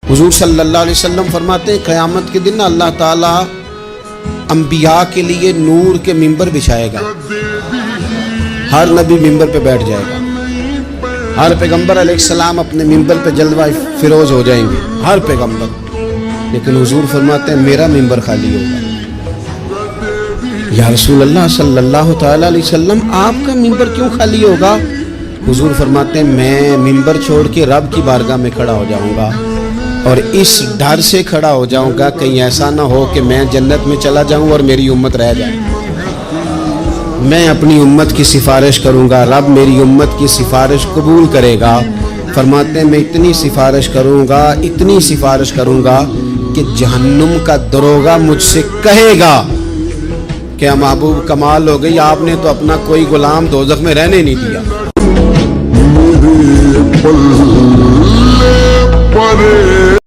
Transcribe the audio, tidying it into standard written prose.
حضور صلی اللہ علیہ وسلم فرماتے ہیں قیامت کے دن اللہ تعالیٰ انبیاء کے لیے نور کے ممبر بچھائے گا، ہر نبی ممبر پہ بیٹھ جائے گا، ہر پیغمبر علیہ السلام اپنے ممبر پہ جلوہ فروز ہو جائیں گے، ہر پیغمبر، لیکن حضور فرماتے ہیں میرا ممبر خالی ہوگا۔ یا رسول اللہ صلی اللہ تعالیٰ علیہ وسلم آپ کا ممبر کیوں خالی ہوگا؟ حضور فرماتے ہیں میں ممبر چھوڑ کے رب کی بارگاہ میں کھڑا ہو جاؤں گا، اور اس ڈر سے کھڑا ہو جاؤں گا کہیں ایسا نہ ہو کہ میں جنت میں چلا جاؤں اور میری امت رہ جائے۔ میں اپنی امت کی سفارش کروں گا، رب میری امت کی سفارش قبول کرے گا۔ فرماتے ہیں میں اتنی سفارش کروں گا کہ جہنم کا دروغہ مجھ سے کہے گا کہ محبوب کمال ہو گئی، آپ نے تو اپنا کوئی غلام دوزخ میں رہنے نہیں دیا۔ میرے پلے پڑے